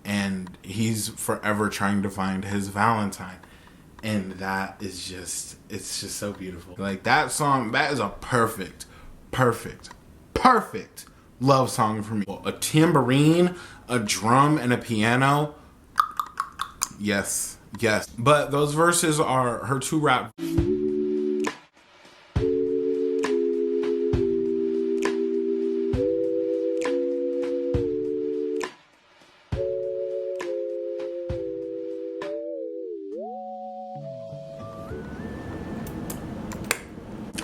and he's forever trying to find his Valentine. And that is just, it's just so beautiful. Like, that song, that is a perfect love song for me. A tambourine, a drum, and a piano. Yes. But those verses are her two rap.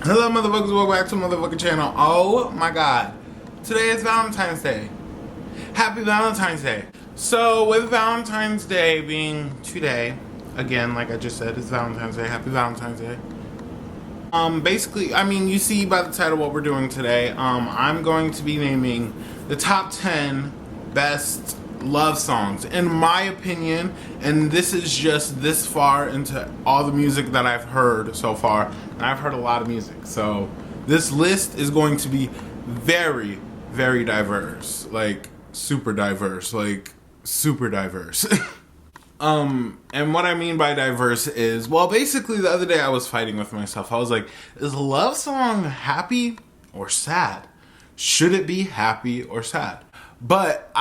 Hello, motherfuckers. Welcome back to the motherfucking channel. Oh my god. Today is Valentine's Day. Happy Valentine's Day. So, with Valentine's Day being today, again, like I just said, it's Valentine's Day. Happy Valentine's Day. Basically, I mean, you see by the title what we're doing today. I'm going to be naming the top 10 best love songs, in my opinion, and this is just this far into all the music that I've heard so far, and I've heard a lot of music, so this list is going to be very, very diverse, like super diverse. And what I mean by diverse is, well, basically the other day I was fighting with myself. I was like, is a love song happy or sad? Should it be happy or sad? But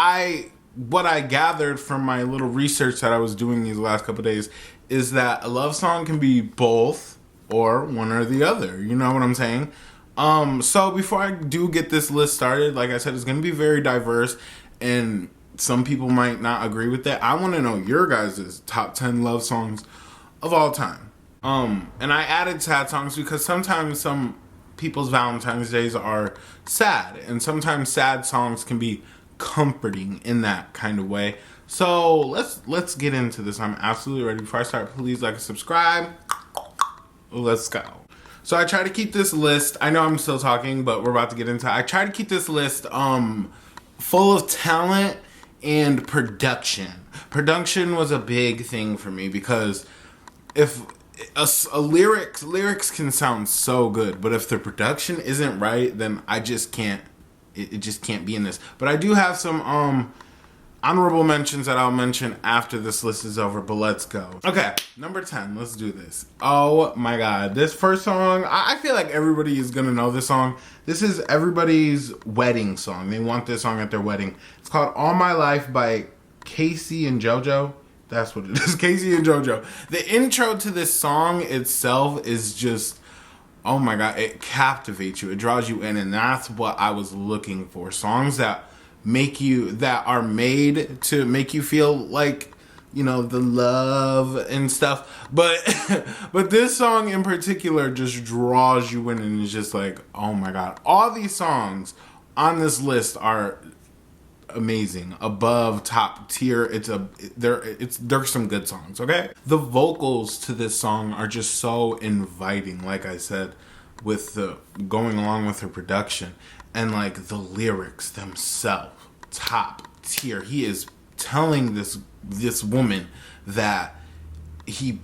what I gathered from my little research that I was doing these last couple of days is that a love song can be both or one or the other. You know what I'm saying? So before I do get this list started, like I said, it's going to be very diverse, and some people might not agree with that. I want to know your guys' top 10 love songs of all time. And I added sad songs because sometimes some people's Valentine's Days are sad, and sometimes sad songs can be comforting in that kind of way. So let's get into this. I'm absolutely ready. Before I start, please like and subscribe. Let's go. So I try to keep this list, I know I'm still talking, but we're about to get into it. I try to keep this list full of talent and production. Production was a big thing for me because if lyrics can sound so good, but if the production isn't right, then I just can't. It just can't be in this. But I do have some honorable mentions that I'll mention after this list is over, but let's go. Okay, number 10, let's do this. Oh my god, this first song, I feel like everybody is gonna know this song. This is everybody's wedding song. They want this song at their wedding. It's called All My Life by Casey and JoJo. That's what it is, Casey and JoJo. The intro to this song itself is just, oh my god, it captivates you. It draws you in, and that's what I was looking for. Songs that are made to make you feel like, you know, the love and stuff. But but this song in particular just draws you in, and it's just like, oh my god. All these songs on this list are amazing, above top tier. There's some good songs, okay? The vocals to this song are just so inviting, like I said, with the going along with her production, and like the lyrics themselves, top tier. He is telling this woman that he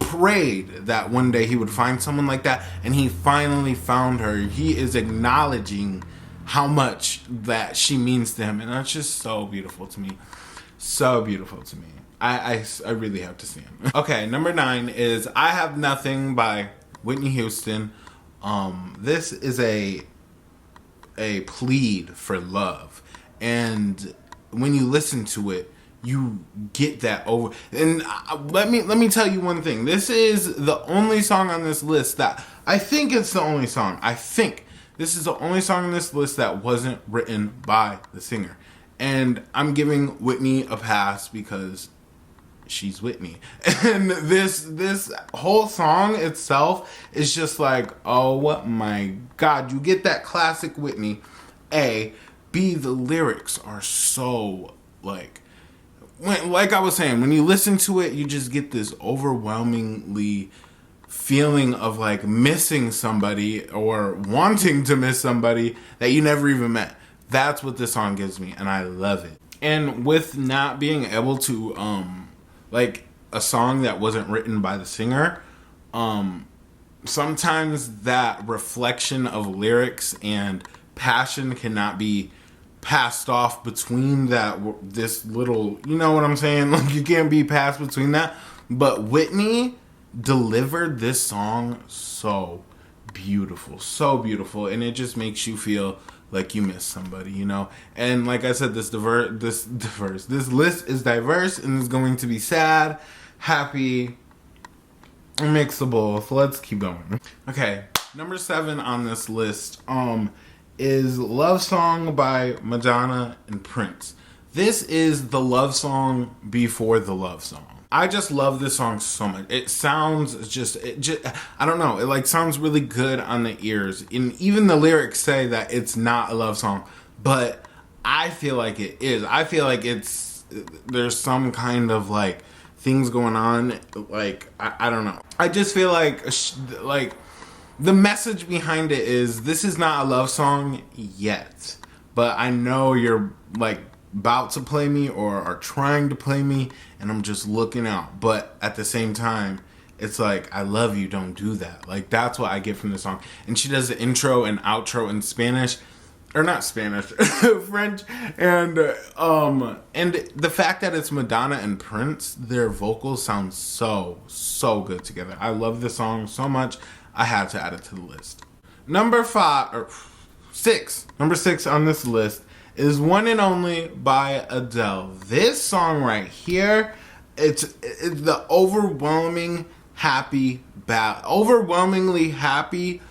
prayed that one day he would find someone like that, and he finally found her. He is acknowledging how much that she means to him, and that's just so beautiful to me. So beautiful to me. I really have to see him. Okay, number 9 is I Have Nothing by Whitney Houston. This is a plead for love, and when you listen to it, you get that over. And let me tell you one thing. This is the only song on this list that I think it's the only song. I think this is the only song on this list that wasn't written by the singer. And I'm giving Whitney a pass because she's Whitney. And this whole song itself is just like, oh my god, you get that classic Whitney. A. B, the lyrics are so like I was saying, when you listen to it, you just get this overwhelmingly feeling of like missing somebody or wanting to miss somebody that you never even met. That's what this song gives me, and I love it. And with not being able to like a song that wasn't written by the singer, sometimes that reflection of lyrics and passion cannot be passed off between this little, you know what I'm saying? Like, you can't be passed between that. But Whitney delivered this song so beautiful, and it just makes you feel like you miss somebody, you know. And like I said, this list is diverse and is going to be sad, happy, mixable. So let's keep going. Okay, number 7 on this list is Love Song by Madonna and Prince. This is the love song before the love song. I just love this song so much. It sounds I don't know, it like sounds really good on the ears. And even the lyrics say that it's not a love song, but I feel like it is. I feel like there's some kind of like things going on. Like, I don't know. I just feel like the message behind it is, this is not a love song yet, but I know you're like about to play me or are trying to play me, and I'm just looking out. But at the same time, it's like, I love you, don't do that. Like, that's what I get from the song. And she does the intro and outro in Spanish, or not Spanish, French. And the fact that it's Madonna and Prince, their vocals sound so good together. I love this song so much, I had to add it to the list. Number 6 on this list is One and Only by Adele. This song right here, it's the overwhelmingly happy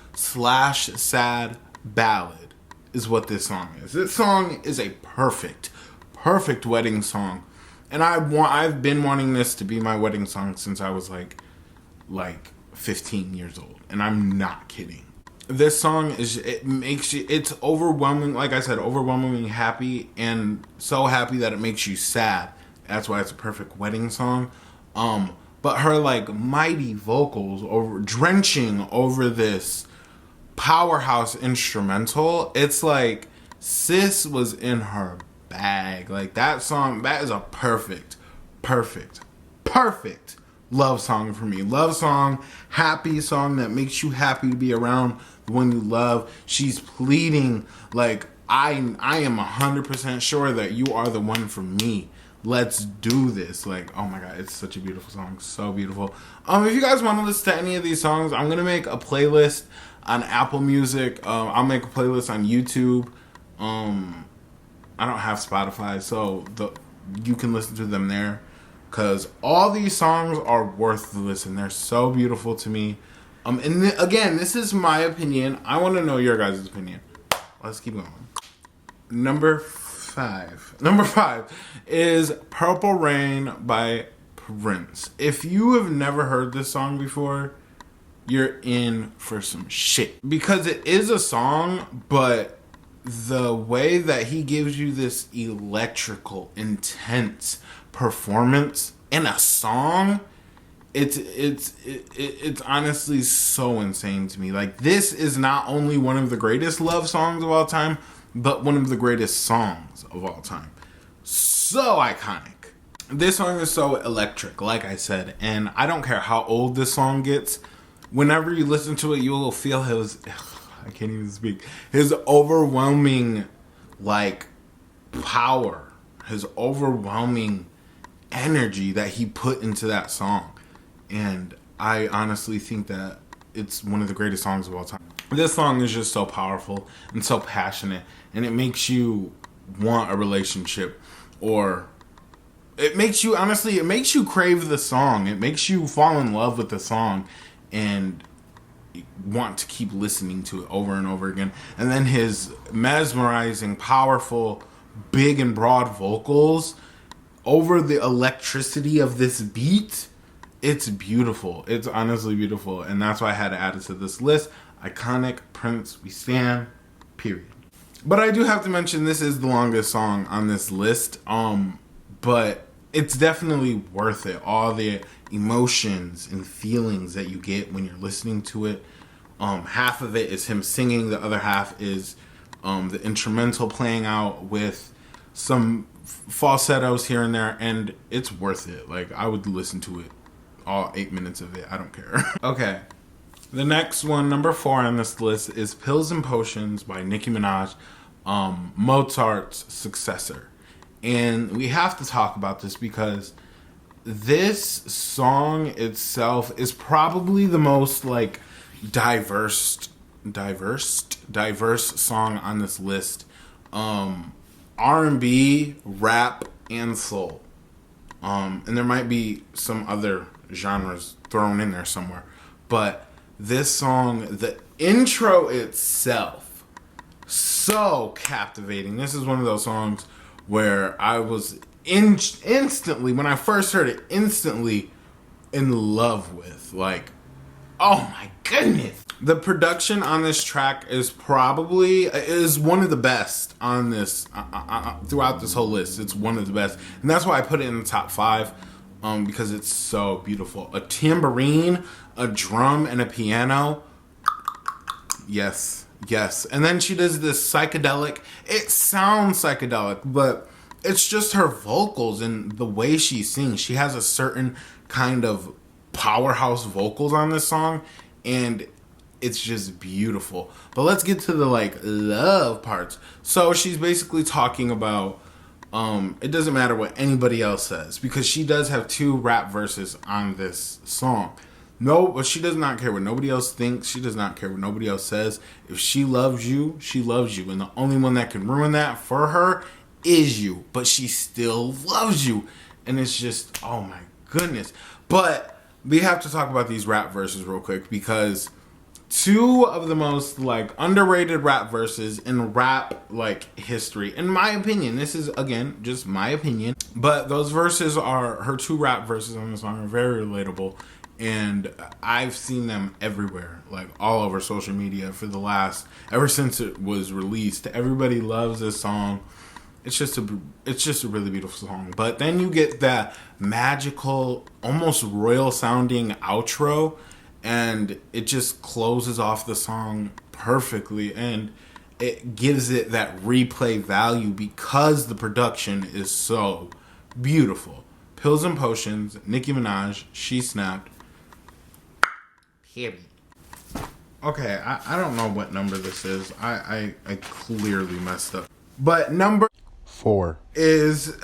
/ sad ballad is what this song is. This song is a perfect wedding song. And I've been wanting this to be my wedding song since I was like 15 years old. And I'm not kidding. This song it's overwhelming, like I said, overwhelmingly happy, and so happy that it makes you sad. That's why it's a perfect wedding song. But her like mighty vocals drenching over this powerhouse instrumental, it's like sis was in her bag. Like, that song, that is a perfect love song for me. Love song, happy song that makes you happy to be around the one you love. She's pleading like, I am 100% sure that you are the one for me. Let's do this. Like, oh my god, it's such a beautiful song. So beautiful. If you guys want to listen to any of these songs, I'm gonna make a playlist on Apple Music. I'll make a playlist on YouTube. I don't have Spotify, so you can listen to them there. Because all these songs are worth the listen. They're so beautiful to me. Again, this is my opinion. I want to know your guys' opinion. Let's keep going. Number 5 is Purple Rain by Prince. If you have never heard this song before, you're in for some shit. Because it is a song, but the way that he gives you this electrical, intense performance in a song, it's honestly so insane to me. Like, this is not only one of the greatest love songs of all time, but one of the greatest songs of all time. So iconic. This song is so electric, like I said, and I don't care how old this song gets. Whenever you listen to it, you will feel I can't even speak. His overwhelming, like, power, his overwhelming energy that he put into that song. And I honestly think that it's one of the greatest songs of all time. This song is just so powerful and so passionate, and it makes you want a relationship, or it makes you crave the song. It makes you fall in love with the song and want to keep listening to it over and over again. And then his mesmerizing, powerful, big and broad vocals over the electricity of this beat, it's beautiful. It's honestly beautiful, and that's why I had to add it to this list. Iconic, Prince, we stand, period. But I do have to mention, this is the longest song on this list, but it's definitely worth it. All the emotions and feelings that you get when you're listening to it. Half of it is him singing, the other half is the instrumental playing out with some falsettos here and there, and it's worth it. Like, I would listen to it, all 8 minutes of it. I don't care. Okay, the next one, number 4 on this list, is Pills and Potions by Nicki Minaj. Mozart's successor. And we have to talk about this because this song itself is probably the most like diverse song on this list. R&B, rap, and soul. And there might be some other genres thrown in there somewhere. But this song, the intro itself, so captivating. This is one of those songs where I was instantly, when I first heard it, instantly in love with. Like, oh my goodness. The production on this track is one of the best on this, throughout this whole list. It's one of the best. And that's why I put it in the top 5, because it's so beautiful. A tambourine, a drum, and a piano. Yes. And then she does this psychedelic. It sounds psychedelic, but it's just her vocals and the way she sings. She has a certain kind of powerhouse vocals on this song, and it's just beautiful. But let's get to the like love parts. So she's basically talking about it doesn't matter what anybody else says, because she does have 2 rap verses on this song. No, but she does not care what nobody else thinks. She does not care what nobody else says. If she loves you, she loves you. And the only one that can ruin that for her is you. But she still loves you. And it's just, oh my goodness. But we have to talk about these rap verses real quick, because 2 of the most like underrated rap verses in rap like history, in my opinion, this is again just my opinion, but those verses are her 2 rap verses on the song are very relatable. And I've seen them everywhere, like all over social media ever since it was released. Everybody loves this song. It's just a really beautiful song. But then you get that magical, almost royal sounding outro, and it just closes off the song perfectly, and it gives it that replay value because the production is so beautiful. Pills and Potions, Nicki Minaj, She Snapped. Period. Okay, I don't know what number this is. I clearly messed up. But number 4 is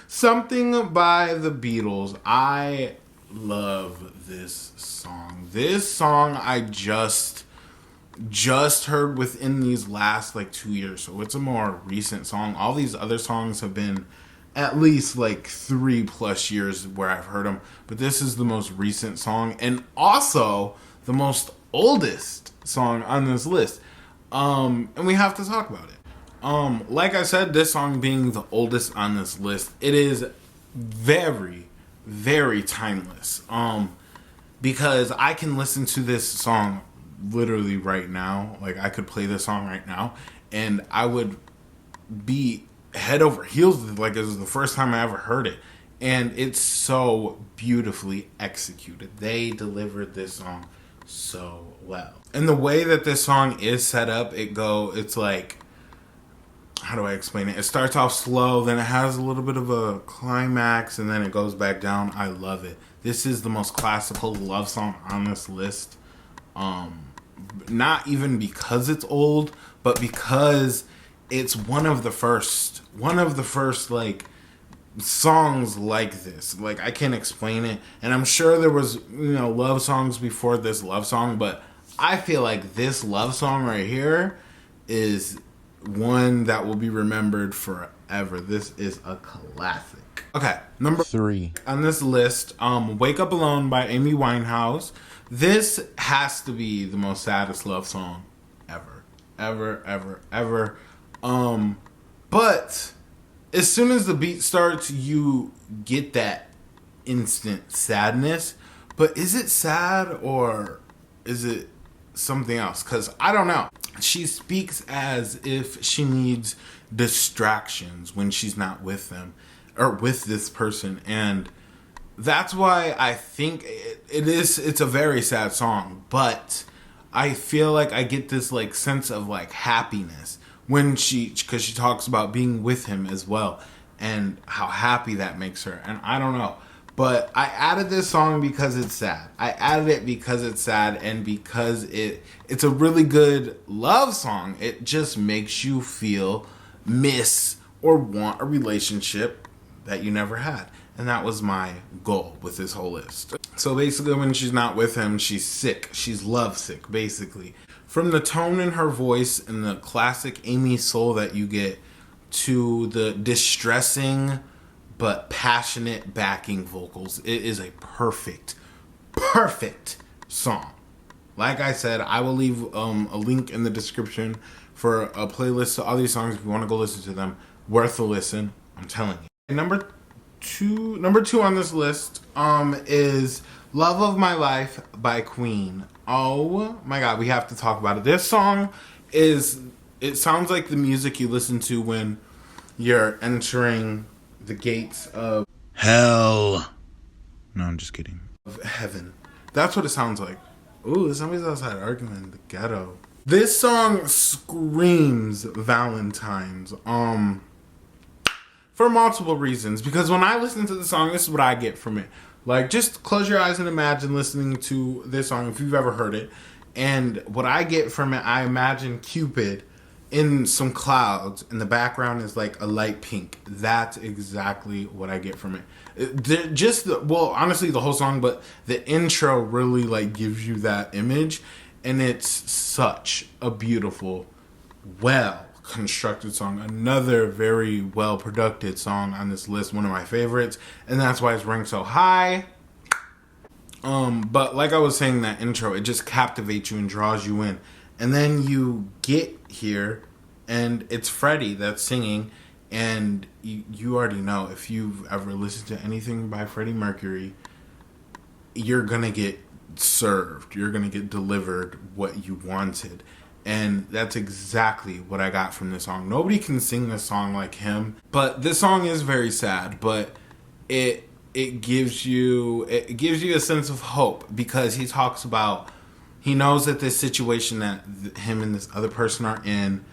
Something by the Beatles. I love this song. This song I just heard within these last like 2 years. So it's a more recent song. All these other songs have been at least like 3+ years where I've heard them, but this is the most recent song and also the most oldest song on this list. And we have to talk about it. Like I said, this song being the oldest on this list, it is very, very timeless. Because I can listen to this song literally right now. Like I could play this song right now and I would be head over heels with it, like it was the first time I ever heard it. And it's so beautifully executed. They delivered this song so well. And the way that this song is set up, it's like, how do I explain it? It starts off slow, then it has a little bit of a climax, and then it goes back down. I love it. This is the most classical love song on this list. Not even because it's old, but because it's one of the first like songs like this. Like I can't explain it, and I'm sure there was love songs before this love song, but I feel like this love song right here is one that will be remembered forever. This is a classic. Okay, number 3 on this list, Wake Up Alone by Amy Winehouse. This has to be the most saddest love song ever. But as soon as the beat starts, you get that instant sadness. But is it sad or is it something else? Because I don't know. She speaks as if she needs distractions when she's not with them or with this person. And that's why I think it's a very sad song. But I feel like I get this like sense of like happiness because she talks about being with him as well and how happy that makes her. And I don't know, But I added this song because it's sad. I added it because it's sad and because it's a really good love song. It just makes you feel miss or want a relationship that you never had. And that was my goal with this whole list. So basically when she's not with him, she's sick. She's lovesick, basically. From the tone in her voice and the classic Amy soul that you get to the distressing but passionate backing vocals, it is a perfect song. Like I said, I will leave a link in the description for a playlist of all these songs if you want to go listen to them. Worth a listen, I'm telling you. Number two on this list is Love of My Life by Queen. Oh my god, we have to talk about it. This song it sounds like the music you listen to when you're entering the gates of hell. No, I'm just kidding. Of heaven. That's what it sounds like. Ooh, somebody's outside arguing in the ghetto. This song screams Valentine's. For multiple reasons. Because when I listen to the song, this is what I get from it. Like, just close your eyes and imagine listening to this song if you've ever heard it. And what I get from it, I imagine Cupid in some clouds, and the background is like a light pink. That's exactly what I get from it. Honestly, the whole song, but the intro really like gives you that image, and it's such a beautiful, well constructed song. Another very well produced song on this list, one of my favorites, and that's why it's ranked so high. But like I was saying, that intro, it just captivates you and draws you in. And then you get here, and it's Freddie that's singing, and you already know, if you've ever listened to anything by Freddie Mercury, you're gonna get served. You're gonna get delivered what you wanted. And that's exactly what I got from this song. Nobody can sing this song like him. But this song is very sad, but it gives you a sense of hope, because he talks about, he knows that this situation that him and this other person are in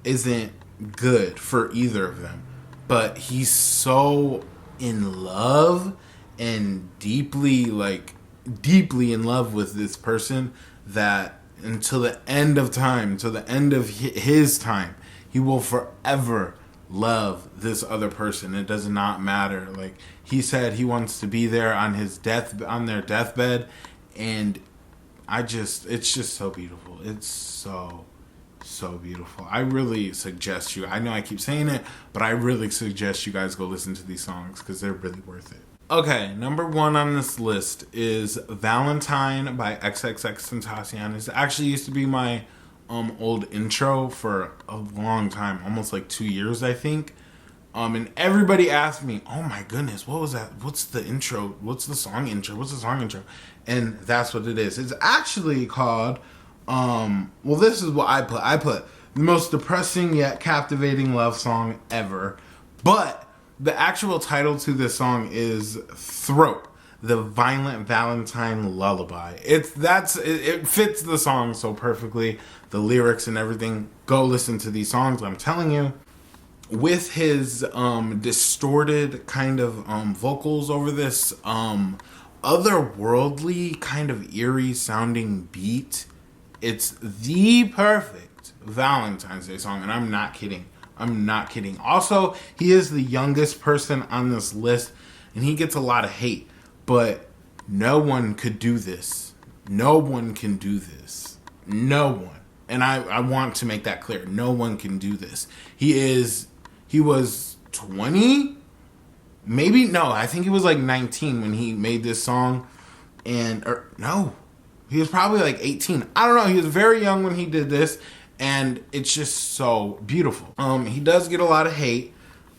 isn't good for either of them. But he's so in love and deeply in love with this person that until the end of time, till the end of his time, he will forever love this other person. It does not matter. Like he said, he wants to be there on their deathbed, and it's just so beautiful. It's so beautiful. I really suggest I know I keep saying it, but I really suggest you guys go listen to these songs because they're really worth it. Okay, number one on this list is Valentine by XXXTentacion. It actually used to be my old intro for a long time, almost like 2 years, I think. And everybody asked me, oh my goodness, what was that? What's the intro? What's the song intro? What's the song intro? And that's what it is. It's actually called, this is what I put. I put the most depressing yet captivating love song ever. But the actual title to this song is Throat, the Violent Valentine Lullaby. It fits the song so perfectly, the lyrics and everything. Go listen to these songs, I'm telling you. With his distorted kind of vocals over this otherworldly kind of eerie sounding beat, it's the perfect Valentine's Day song, and I'm not kidding. Also, he is the youngest person on this list, and he gets a lot of hate. But no one could do this. No one can do this. No one. And I want to make that clear. No one can do this. He was 20? Maybe? No, I think he was like 19 when he made this song. He was probably like 18. I don't know. He was very young when he did this. And it's just so beautiful. He does get a lot of hate.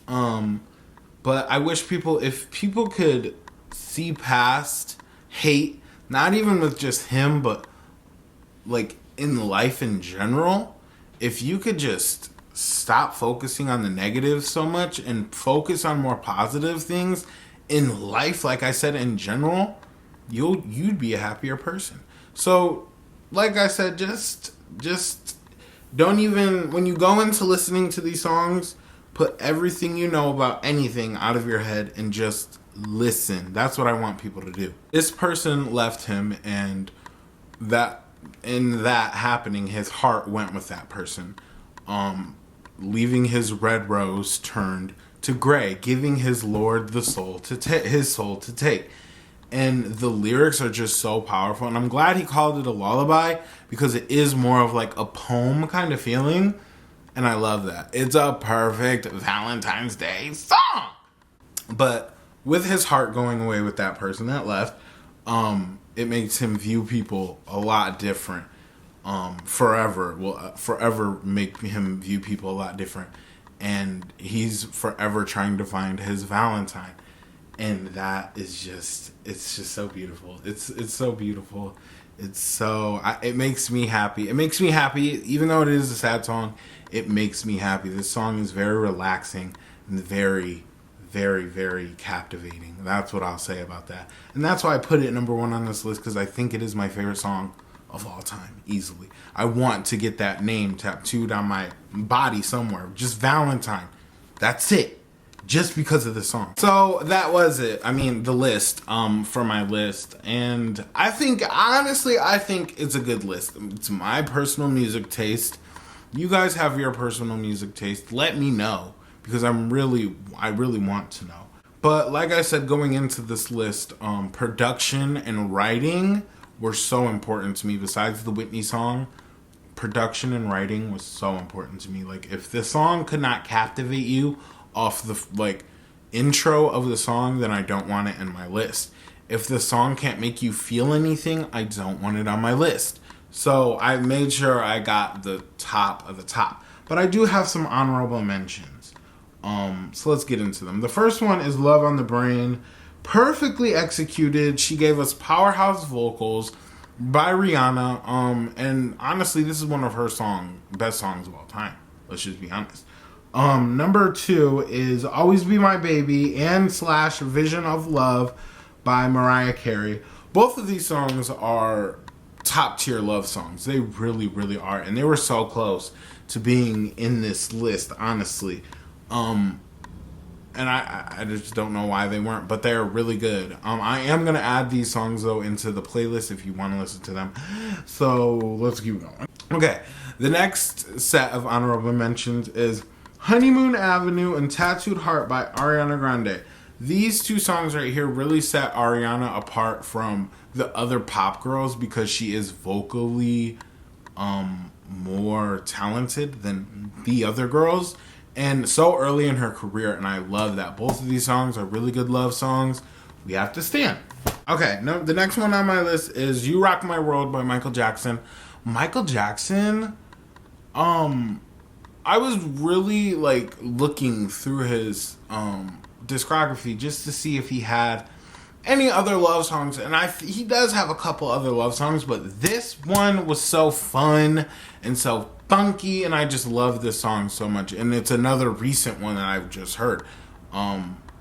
But I wish if people could see past hate, not even with just him, but like in life in general, if you could just stop focusing on the negative so much and focus on more positive things in life, like I said, in general, you'd be a happier person. So, like I said, just don't even, when you go into listening to these songs, put everything you know about anything out of your head and just listen. That's what I want people to do. This person left him, and that in that happening, his heart went with that person. Leaving his red rose turned to gray, giving his Lord the soul his soul to take. And the lyrics are just so powerful. And I'm glad he called it a lullaby, because it is more of like a poem kind of feeling. And I love that. It's a perfect Valentine's Day song. But with his heart going away with that person that left, it makes him view people a lot different. Forever will forever make him view people a lot different. And he's forever trying to find his Valentine. And that is just, it's just so beautiful. It's so beautiful. It's so, it makes me happy. It makes me happy, even though it is a sad song, it makes me happy. This song is very relaxing and very, very, very captivating. That's what I'll say about that. And that's why I put it number one on this list, because I think it is my favorite song of all time, easily. I want to get that name tattooed on my body somewhere. Just Valentine. That's it. Just because of the song. So that was it. I mean, the list for my list. And I think, honestly, I think it's a good list. It's my personal music taste. You guys have your personal music taste. Let me know, because I really want to know. But like I said, going into this list, production and writing were so important to me. Besides the Whitney song, production and writing was so important to me. Like, if the song could not captivate you off the like intro of the song, then I don't want it in my list. If the song can't make you feel anything, I don't want it on my list. So I made sure I got the top of the top. But I do have some honorable mentions. So let's get into them. The first one is Love on the Brain. Perfectly executed. She gave us powerhouse vocals by Rihanna. And honestly, this is one of her best songs of all time. Let's just be honest. Number 2 is Always Be My Baby and / Vision of Love by Mariah Carey. Both of these songs are top tier love songs. They really, really are. And they were so close to being in this list, honestly. And I just don't know why they weren't, but they're really good. I am going to add these songs, though, into the playlist if you want to listen to them. So let's keep going. Okay, the next set of honorable mentions is Honeymoon Avenue and Tattooed Heart by Ariana Grande. These two songs right here really set Ariana apart from the other pop girls, because she is vocally more talented than the other girls, and so early in her career, and I love that. Both of these songs are really good love songs. We have to stand. Okay, the next one on my list is You Rock My World by Michael Jackson. Michael Jackson, I was really like looking through his discography just to see if he had any other love songs, and he does have a couple other love songs, but this one was so fun and so funky, and I just love this song so much. And it's another recent one that I've just heard.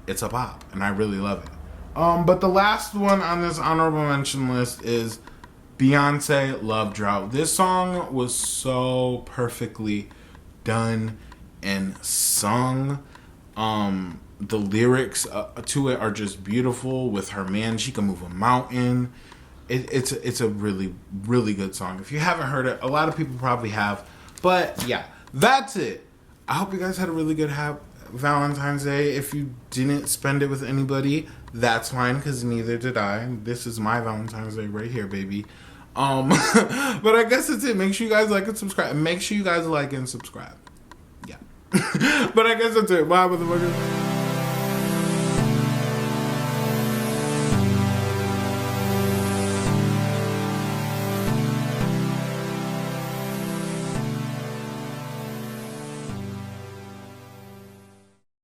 It's a bop, and I really love it. But the last one on this honorable mention list is Beyonce, Love Drought. This song was so perfectly done and sung. The lyrics to it are just beautiful. With her man, she can move a mountain. It's a really, really good song. If you haven't heard it, a lot of people probably have. But yeah, that's it. I hope you guys had a really good Valentine's Day. If you didn't spend it with anybody, that's fine, because neither did I. This is my Valentine's Day right here, baby. But I guess that's it. Make sure you guys like and subscribe. Make sure you guys like and subscribe. Yeah. But I guess that's it. Bye, motherfuckers.